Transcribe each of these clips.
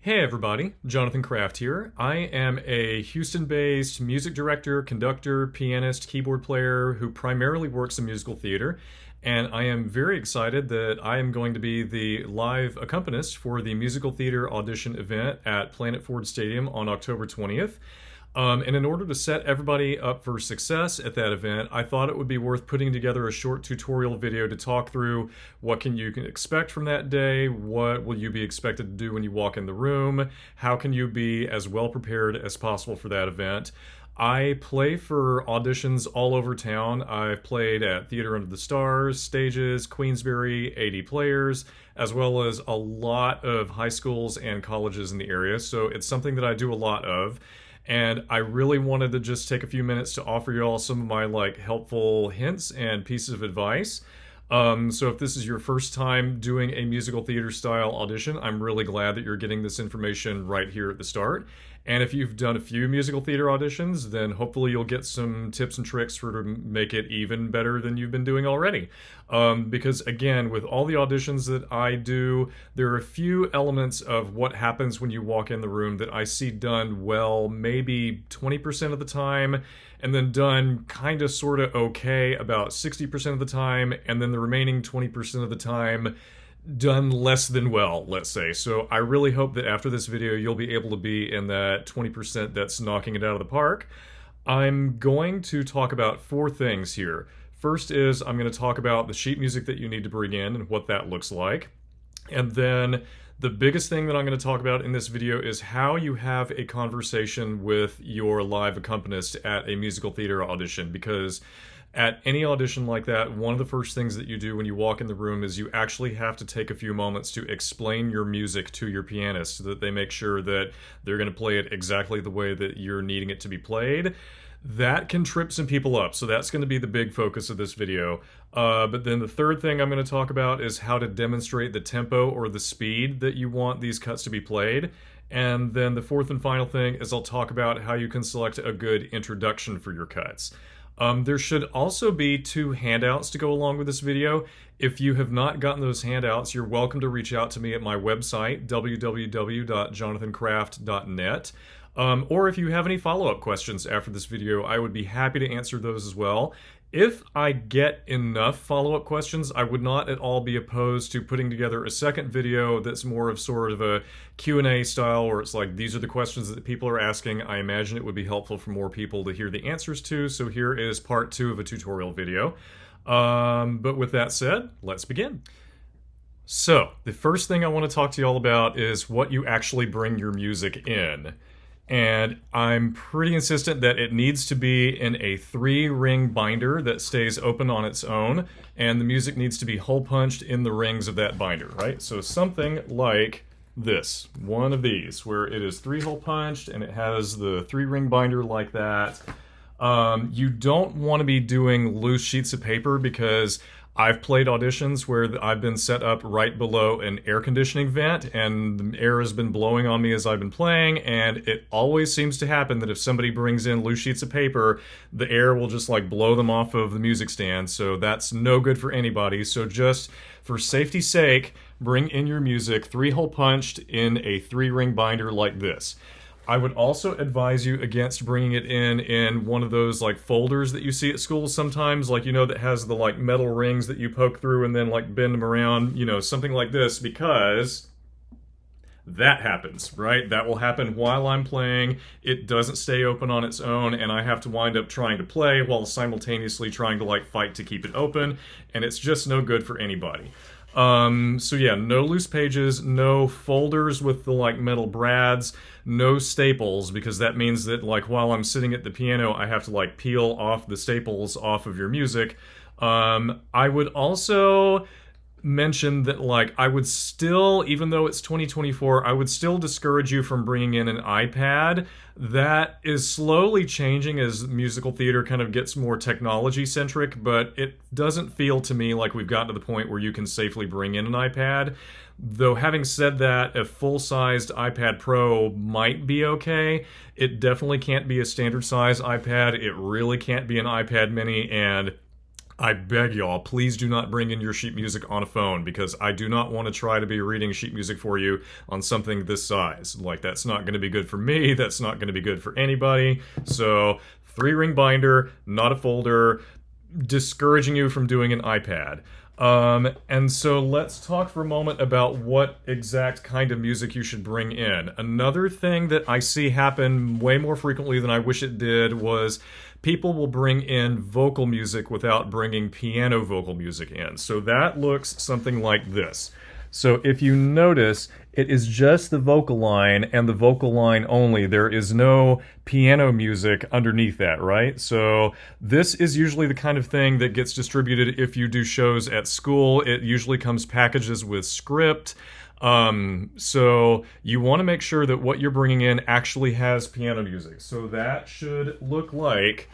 Hey everybody, Jonathan Kraft here. I am a Houston-based music director, conductor, pianist, keyboard player who primarily works in musical theater, and I am very excited that I am going to be the live accompanist for the musical theater audition event at Planet Ford Stadium on October 20th. And in order to set everybody up for success at that event, I thought it would be worth putting together a short tutorial video to talk through what you can expect from that day, what will you be expected to do when you walk in the room, how can you be as well prepared as possible for that event. I play for auditions all over town. I've played at Theater Under the Stars, Stages, Queensberry, 80 Players, as well as a lot of high schools and colleges in the area, so it's something that I do a lot of. And I really wanted to just take a few minutes to offer you all some of my helpful hints and pieces of advice. So if this is your first time doing a musical theater style audition, I'm really glad that you're getting this information right here at the start. And if you've done a few musical theater auditions, then hopefully you'll get some tips and tricks to make it even better than you've been doing already. Because again, with all the auditions that I do, there are a few elements of what happens when you walk in the room that I see done well, maybe 20% of the time, and then done kind of sort of okay about 60% of the time, and then the remaining 20% of the time done less than well, let's say. So I really hope that after this video you'll be able to be in that 20% that's knocking it out of the park. I'm going to talk about four things here. First is I'm going to talk about the sheet music that you need to bring in and what that looks like. And then the biggest thing that I'm going to talk about in this video is how you have a conversation with your live accompanist at a musical theater audition, because at any audition like that, one of the first things that you do when you walk in the room is you actually have to take a few moments to explain your music to your pianist so that they make sure that they're going to play it exactly the way that you're needing it to be played. That can trip some people up, so that's going to be the big focus of this video. But then the third thing I'm going to talk about is how to demonstrate the tempo or the speed that you want these cuts to be played. And then the fourth and final thing is I'll talk about how you can select a good introduction for your cuts. There should also be two handouts to go along with this video. If you have not gotten those handouts, you're welcome to reach out to me at my website, www.jonathankraft.net. Or if you have any follow-up questions after this video, I would be happy to answer those as well. If I get enough follow-up questions, I would not at all be opposed to putting together a second video that's more of sort of a Q&A style, where it's like, these are the questions that people are asking. I imagine it would be helpful for more people to hear the answers to, so here is part 2 of a tutorial video. But with that said, let's begin. So, the first thing I want to talk to you all about is what you actually bring your music in. And I'm pretty insistent that it needs to be in a 3-ring binder that stays open on its own, and the music needs to be hole punched in the rings of that binder, right? So something like this, one of these, where it is 3-hole punched and it has the 3-ring binder like that. You don't want to be doing loose sheets of paper, because I've played auditions where I've been set up right below an air conditioning vent and the air has been blowing on me as I've been playing, and it always seems to happen that if somebody brings in loose sheets of paper, the air will just blow them off of the music stand, so that's no good for anybody. So just for safety's sake, bring in your music 3-hole punched in a 3-ring binder like this. I would also advise you against bringing it in one of those folders that you see at schools sometimes, that has the metal rings that you poke through and then bend them around, something like this, because that happens, right? That will happen while I'm playing. It doesn't stay open on its own, and I have to wind up trying to play while simultaneously trying to fight to keep it open, and it's just no good for anybody. So yeah, no loose pages, no folders with the metal brads, no staples, because that means that while I'm sitting at the piano, I have to peel off the staples off of your music. I would also mention that I would still, even though it's 2024, I would still discourage you from bringing in an iPad. That is slowly changing as musical theater kind of gets more technology centric, but it doesn't feel to me like we've gotten to the point where you can safely bring in an iPad. Though having said that, a full-sized iPad Pro might be okay. It definitely can't be a standard size iPad. It really can't be an iPad mini, and I beg y'all, please do not bring in your sheet music on a phone because I do not want to try to be reading sheet music for you on something this size. Like, that's not going to be good for me. That's not going to be good for anybody. So, 3-ring binder, not a folder, discouraging you from doing an iPad. And so let's talk for a moment about what exact kind of music you should bring in. Another thing that I see happen way more frequently than I wish it did was people will bring in vocal music without bringing piano vocal music in. So that looks something like this. So if you notice, it is just the vocal line and the vocal line only. There is no piano music underneath that, right? So this is usually the kind of thing that gets distributed if you do shows at school. It usually comes packages with script. So you want to make sure that what you're bringing in actually has piano music. So that should look like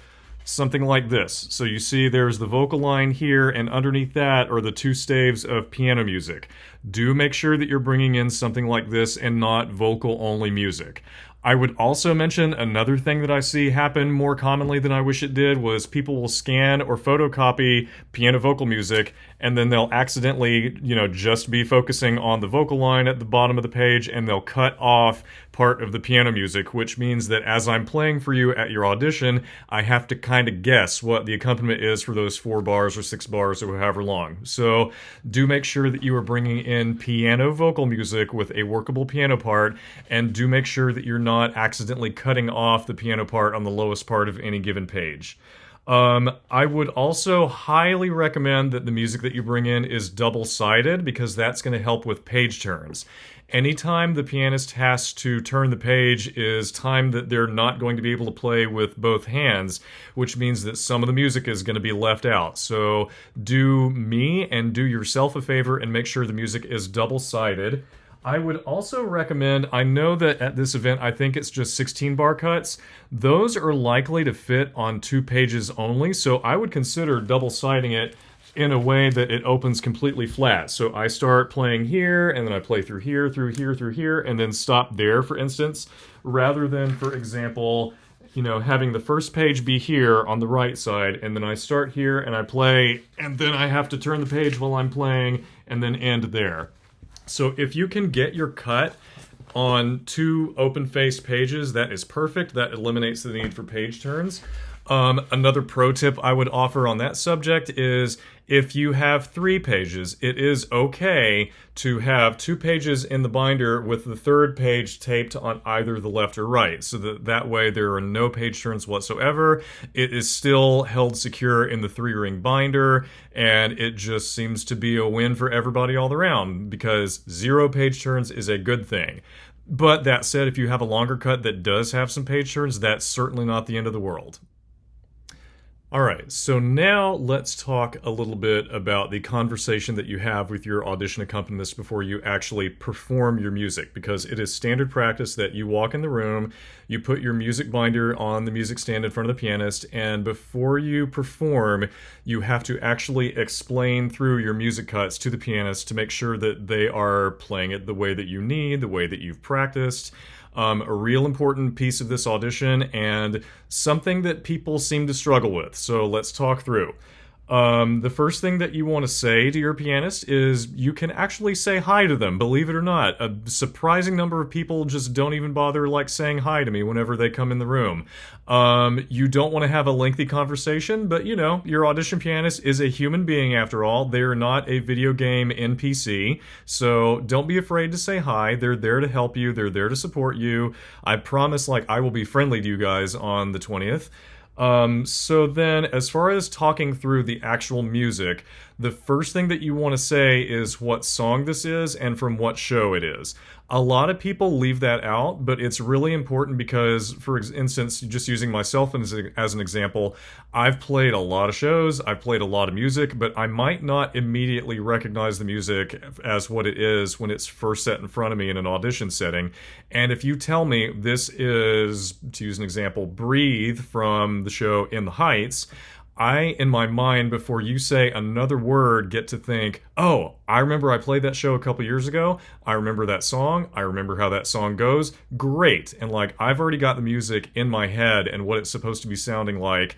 something like this. So you see there's the vocal line here, and underneath that are the 2 staves of piano music. Do make sure that you're bringing in something like this and not vocal only music. I would also mention another thing that I see happen more commonly than I wish it did was people will scan or photocopy piano vocal music, and then they'll accidentally, just be focusing on the vocal line at the bottom of the page, and they'll cut off part of the piano music, which means that as I'm playing for you at your audition, I have to kind of guess what the accompaniment is for those 4 bars or 6 bars or however long. So do make sure that you are bringing in piano vocal music with a workable piano part, and do make sure that you're not accidentally cutting off the piano part on the lowest part of any given page. I would also highly recommend that the music that you bring in is double-sided because that's going to help with page turns. Anytime the pianist has to turn the page is time that they're not going to be able to play with both hands, which means that some of the music is going to be left out. So do me and do yourself a favor and make sure the music is double-sided. I would also recommend, I know that at this event I think it's just 16 bar cuts. Those are likely to fit on 2 pages only, so I would consider double-siding it in a way that it opens completely flat. So I start playing here, and then I play through here, through here, through here, and then stop there, for instance, rather than, for example, having the first page be here on the right side, and then I start here and I play, and then I have to turn the page while I'm playing, and then end there. So if you can get your cut on 2 open-faced pages, that is perfect. That eliminates the need for page turns. Another pro tip I would offer on that subject is if you have 3 pages, it is okay to have 2 pages in the binder with the 3rd page taped on either the left or right, so that way there are no page turns whatsoever. It is still held secure in the 3-ring binder, and it just seems to be a win for everybody all around because 0 page turns is a good thing. But that said, if you have a longer cut that does have some page turns, that's certainly not the end of the world. Alright, so now let's talk a little bit about the conversation that you have with your audition accompanist before you actually perform your music, because it is standard practice that you walk in the room, you put your music binder on the music stand in front of the pianist, and before you perform, you have to actually explain through your music cuts to the pianist to make sure that they are playing it the way that you need, the way that you've practiced. A real important piece of this audition and something that people seem to struggle with. So let's talk through. The first thing that you want to say to your pianist is you can actually say hi to them, believe it or not. A surprising number of people just don't even bother saying hi to me whenever they come in the room. You don't want to have a lengthy conversation, but your audition pianist is a human being after all. They are not a video game NPC, so don't be afraid to say hi. They're there to help you. They're there to support you. I promise I will be friendly to you guys on the 20th. So then, as far as talking through the actual music, the first thing that you want to say is what song this is and from what show it is. A lot of people leave that out, but it's really important because, for instance, just using myself as an example, I've played a lot of shows, I've played a lot of music, but I might not immediately recognize the music as what it is when it's first set in front of me in an audition setting. And if you tell me this is, to use an example, Breathe from the show In the Heights, I, in my mind, before you say another word, get to think, oh, I remember I played that show a couple years ago. I remember that song. I remember how that song goes. Great. And I've already got the music in my head and what it's supposed to be sounding like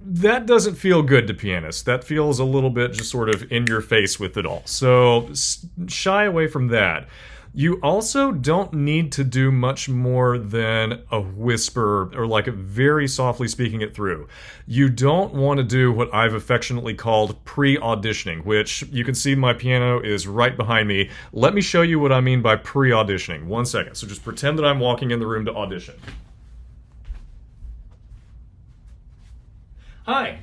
that doesn't feel good to pianists. That feels a little bit just sort of in your face with it all. So shy away from that. You also don't need to do much more than a whisper or like very softly speaking it through. You don't want to do what I've affectionately called pre-auditioning, which you can see my piano is right behind me. Let me show you what I mean by pre-auditioning. 1 second. So just pretend that I'm walking in the room to audition. Hi.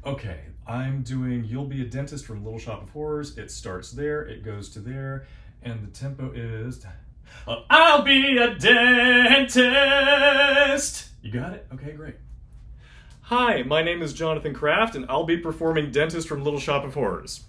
Okay, I'm doing You'll Be a Dentist from Little Shop of Horrors. It starts there, it goes to there, and the tempo is... I'll be a dentist! You got it? Okay, great. Hi, my name is Jonathan Kraft, and I'll be performing Dentist from Little Shop of Horrors.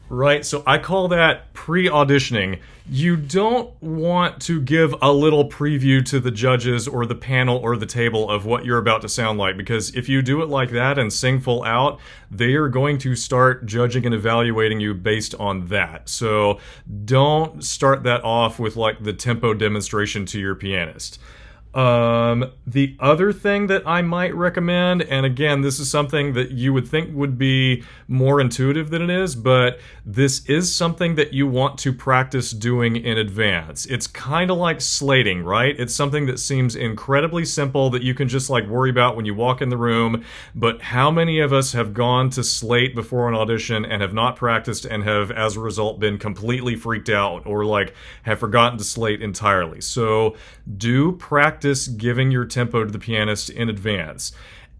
Right, so I call that pre-auditioning. You don't want to give a little preview to the judges or the panel or the table of what you're about to sound like, because if you do it like that and sing full out, they are going to start judging and evaluating you based on that. So don't start that off with like the tempo demonstration to your pianist. The other thing that I might recommend, and again, this is something that you would think would be more intuitive than it is, but this is something that you want to practice doing in advance. It's kind of like slating, right? It's something that seems incredibly simple that you can just like worry about when you walk in the room, but how many of us have gone to slate before an audition and have not practiced and have, as a result, been completely freaked out or like have forgotten to slate entirely? So do practice giving your tempo to the pianist in advance.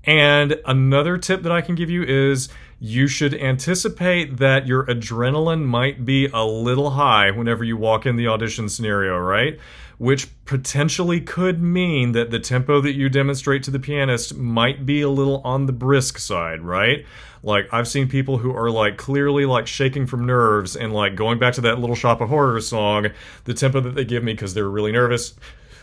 And another tip that I can give you is you should anticipate that your adrenaline might be a little high whenever you walk in the audition scenario, right? Which potentially could mean that the tempo that you demonstrate to the pianist might be a little on the brisk side, right? Like, I've seen people who are, like, clearly, like, shaking from nerves and, like, going back to that Little Shop of Horrors song, the tempo that they give me because they're really nervous.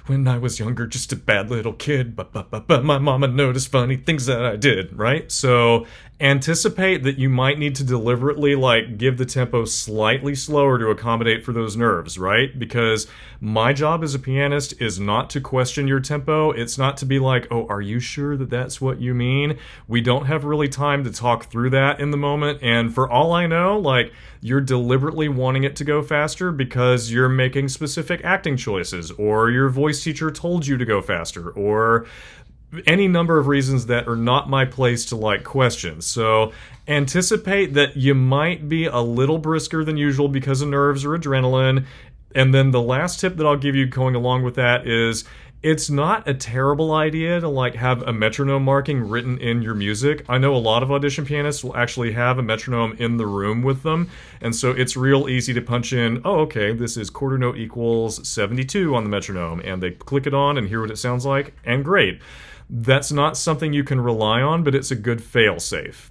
When I was younger, just a bad little kid, but my mama noticed funny things that I did, right? So anticipate that you might need to deliberately like give the tempo slightly slower to accommodate for those nerves, right? Because my job as a pianist is not to question your tempo. It's not to be like, oh, are you sure that that's what you mean? We don't have really time to talk through that in the moment. And for all I know, like, you're deliberately wanting it to go faster because you're making specific acting choices, or your voice teacher told you to go faster, or any number of reasons that are not my place to like question. So anticipate that you might be a little brisker than usual because of nerves or adrenaline. And then the last tip that I'll give you going along with that is it's not a terrible idea to like have a metronome marking written in your music. I know a lot of audition pianists will actually have a metronome in the room with them, and so it's real easy to punch in, oh, okay, this is quarter note equals 72 on the metronome, and they click it on and hear what it sounds like, and great. That's not something you can rely on, but it's a good fail-safe.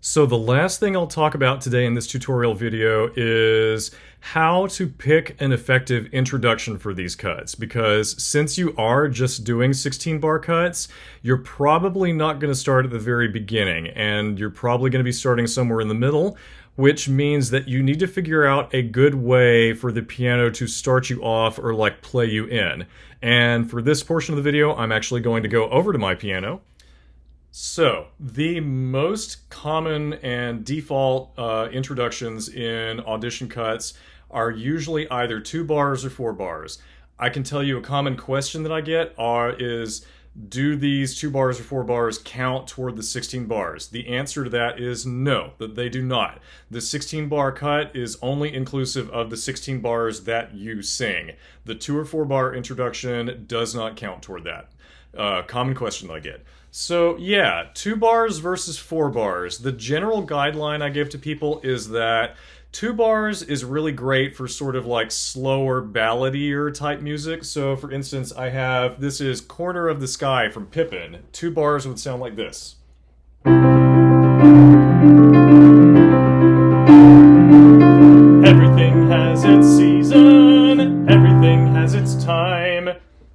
So the last thing I'll talk about today in this tutorial video is how to pick an effective introduction for these cuts, because since you are just doing 16-bar cuts, you're probably not going to start at the very beginning, and you're probably going to be starting somewhere in the middle, which means that you need to figure out a good way for the piano to start you off or like play you in. And for this portion of the video, I'm actually going to go over to my piano. So, the most common and default introductions in audition cuts are usually either 2 bars or 4 bars. I can tell you a common question that I get is, do these 2 bars or 4 bars count toward the 16 bars? The answer to that is no, that they do not. The 16-bar cut is only inclusive of the 16 bars that you sing. The 2 or 4 bar introduction does not count toward that. Common question that I get. So yeah, 2 bars versus 4 bars. The general guideline I give to people is that 2 bars is really great for sort of like slower, balladier type music. So for instance, this is Corner of the Sky from Pippin. 2 bars would sound like this. Everything has its season, everything has its time.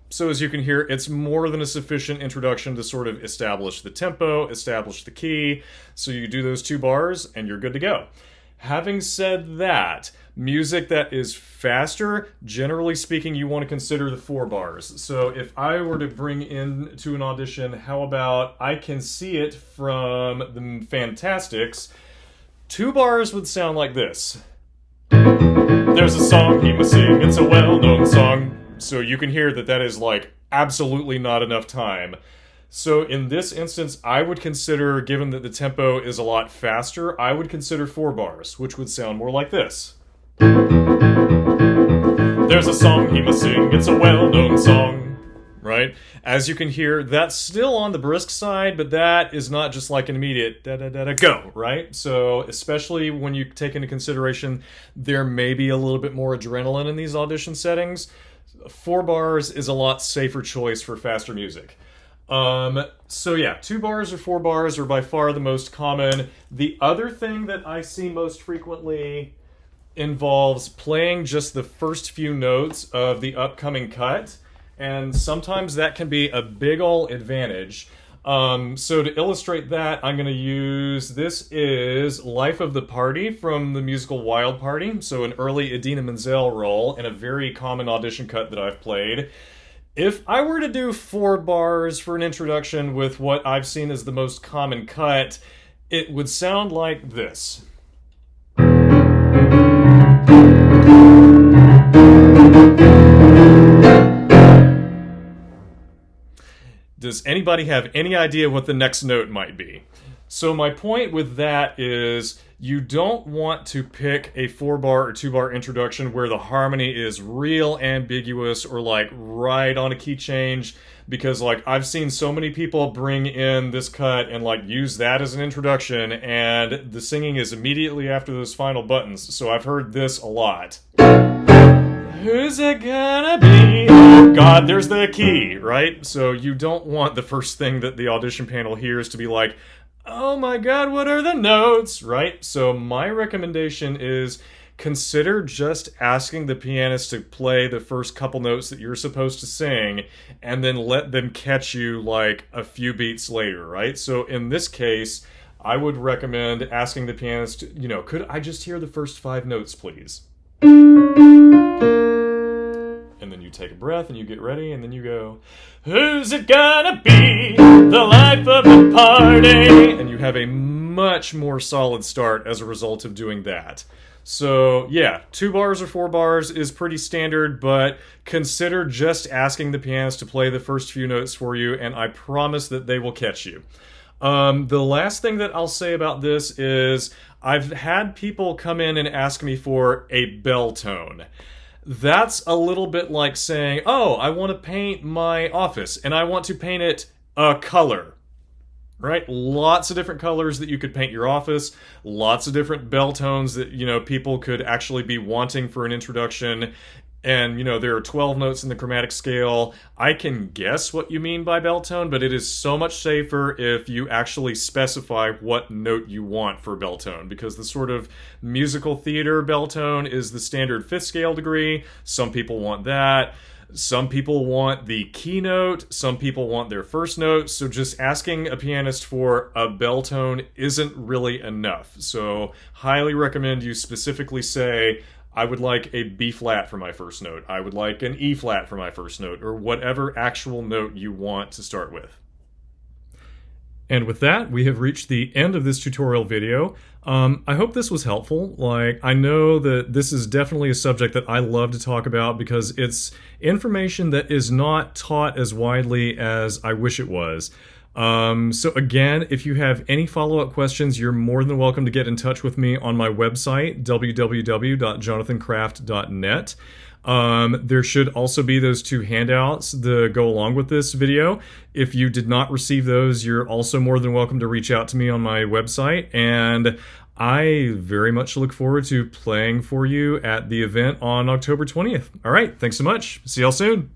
So as you can hear, it's more than a sufficient introduction to sort of establish the tempo, establish the key. So you do those 2 bars and you're good to go. Having said that, music that is faster, generally speaking, you want to consider the 4 bars. So if I were to bring in to an audition, how about I Can See It from the Fantastics? 2 bars would sound like this. There's a song he must sing, it's a well-known song. So you can hear that that is like absolutely not enough time. So in this instance, I would consider, given that the tempo is a lot faster, I would consider 4 bars, which would sound more like this. There's a song he must sing, it's a well-known song, right? As you can hear, that's still on the brisk side, but that is not just like an immediate da-da-da-da go, right? So especially when you take into consideration there may be a little bit more adrenaline in these audition settings, 4 bars is a lot safer choice for faster music. So yeah, 2 bars or 4 bars are by far the most common. The other thing that I see most frequently involves playing just the first few notes of the upcoming cut, and sometimes that can be a big ol' advantage. So to illustrate that, I'm going to use, this is Life of the Party from the musical Wild Party, so an early Idina Menzel role and a very common audition cut that I've played. If I were to do 4 bars for an introduction with what I've seen as the most common cut, it would sound like this. Does anybody have any idea what the next note might be? So my point with that is you don't want to pick a 4-bar or 2-bar introduction where the harmony is real ambiguous or like right on a key change, because like I've seen so many people bring in this cut and like use that as an introduction and the singing is immediately after those final buttons. So I've heard this a lot. Who's it gonna be? Oh God, there's the key, right? So you don't want the first thing that the audition panel hears to be like, oh my God, what are the notes, right? So my recommendation is consider just asking the pianist to play the first couple notes that you're supposed to sing and then let them catch you like a few beats later, right? So in this case, I would recommend asking the pianist, you know, could I just hear the first 5 notes, please? And then you take a breath and you get ready and then you go, who's it gonna be? The life of the party. And you have a much more solid start as a result of doing that. So yeah, 2 bars or 4 bars is pretty standard, but consider just asking the pianist to play the first few notes for you and I promise that they will catch you. The last thing that I'll say about this is I've had people come in and ask me for a bell tone. That's a little bit like saying, oh, I want to paint my office and I want to paint it a color, right? Lots of different colors that you could paint your office, lots of different bell tones that, you know, people could actually be wanting for an introduction. And, you know, there are 12 notes in the chromatic scale. I can guess what you mean by bell tone, but it is so much safer if you actually specify what note you want for bell tone, because the sort of musical theater bell tone is the standard 5th scale degree. Some people want that. Some people want the keynote. Some people want their first note. So just asking a pianist for a bell tone isn't really enough. So highly recommend you specifically say, I would like a B flat for my first note. I would like an E flat for my first note, or whatever actual note you want to start with. And with that, we have reached the end of this tutorial video. I hope this was helpful. Like, I know that this is definitely a subject that I love to talk about because it's information that is not taught as widely as I wish it was. So again, if you have any follow-up questions, you're more than welcome to get in touch with me on my website, www.jonathancraft.net. There should also be those 2 handouts that go along with this video. If you did not receive those, you're also more than welcome to reach out to me on my website, and I very much look forward to playing for you at the event on October 20th. All right, thanks so much. See y'all soon.